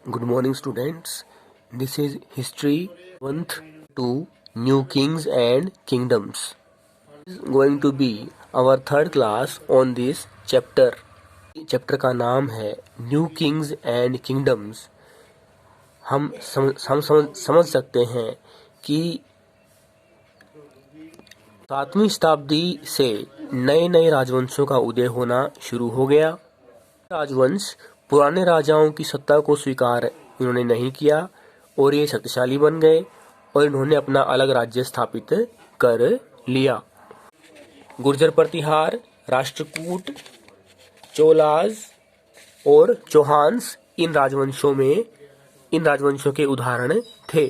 Good morning, students. This is History 1th to New Kings and Kingdoms. This is going to be our third class on this chapter. Chapter का नाम है new Kings and kingdoms. हम समझ सकते हैं कि 7वीं शताब्दी से नए नए राजवंशों का उदय होना शुरू हो गया। राजवंश पुराने राजाओं की सत्ता को स्वीकार इन्होंने नहीं किया और ये शक्तिशाली बन गए और इन्होंने अपना अलग राज्य स्थापित कर लिया। गुर्जर प्रतिहार, राष्ट्रकूट, चोलाज और चौहान्स इन राजवंशों के उदाहरण थे।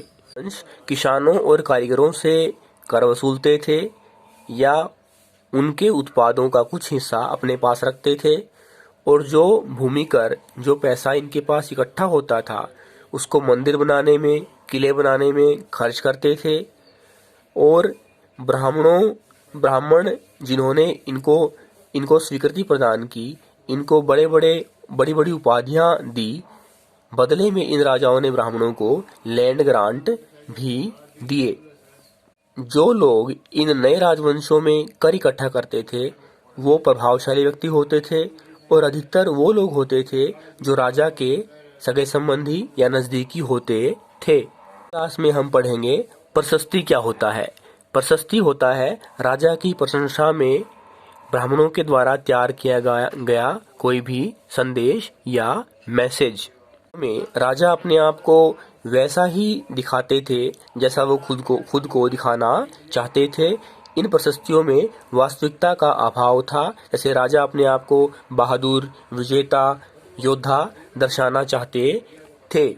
किसानों और कारीगरों से कर वसूलते थे या उनके उत्पादों का कुछ हिस्सा अपने पास रखते थे और जो भूमि कर, जो पैसा इनके पास इकट्ठा होता था उसको मंदिर बनाने में, किले बनाने में खर्च करते थे। और ब्राह्मण जिन्होंने इनको स्वीकृति प्रदान की, इनको बड़ी बड़ी उपाधियां दी, बदले में इन राजाओं ने ब्राह्मणों को लैंड ग्रांट भी दिए। जो लोग इन नए राजवंशों में कर इकट्ठा करते थे वो प्रभावशाली व्यक्ति होते थे और अधिकतर वो लोग होते थे जो राजा के सगे संबंधी या नजदीकी होते थे। क्लास में हम पढ़ेंगे प्रशस्ति क्या होता है। प्रशस्ति होता है राजा की प्रशंसा में ब्राह्मणों के द्वारा तैयार किया गया कोई भी संदेश या मैसेज। में राजा अपने आप को वैसा ही दिखाते थे जैसा वो खुद को दिखाना चाहते थे। इन प्रशस्तियों में वास्तविकता का अभाव था। जैसे राजा अपने आप को बहादुर, विजेता, योद्धा दर्शाना चाहते थे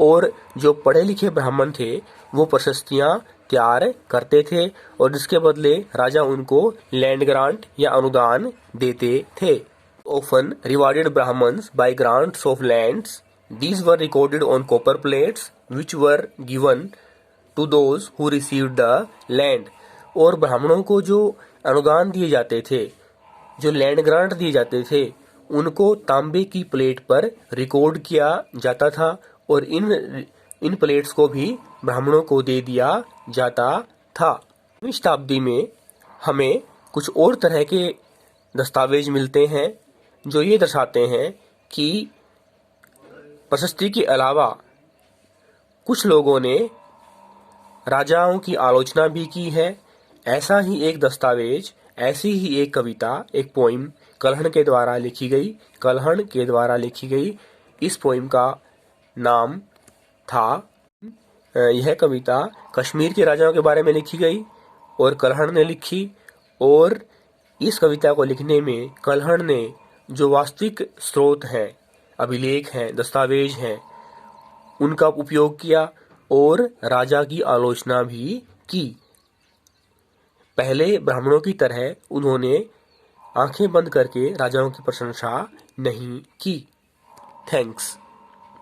और जो पढ़े लिखे ब्राह्मण थे वो प्रशस्तियां तैयार करते थे और जिसके बदले राजा उनको लैंड ग्रांट या अनुदान देते थे। Often rewarded Brahmins by grants of lands. These were recorded on copper plates which were given to those who received the land. और ब्राह्मणों को जो अनुदान दिए जाते थे, जो लैंड ग्रांट दिए जाते थे, उनको तांबे की प्लेट पर रिकॉर्ड किया जाता था और इन प्लेट्स को भी ब्राह्मणों को दे दिया जाता था। 9वीं शताब्दी में हमें कुछ और तरह के दस्तावेज मिलते हैं जो ये दर्शाते हैं कि प्रशस्ति के अलावा कुछ लोगों ने राजाओं की आलोचना भी की है। ऐसा ही एक दस्तावेज, ऐसी ही एक कविता, एक पोइम कल्हण के द्वारा लिखी गई। इस पोइम का नाम था, यह कविता कश्मीर के राजाओं के बारे में लिखी गई और कल्हण ने लिखी। और इस कविता को लिखने में कल्हण ने जो वास्तविक स्रोत हैं, अभिलेख हैं, दस्तावेज हैं, उनका उपयोग किया और राजा की आलोचना भी की। पहले ब्राह्मणों की तरह उन्होंने आंखें बंद करके राजाओं की प्रशंसा नहीं की। थैंक्स।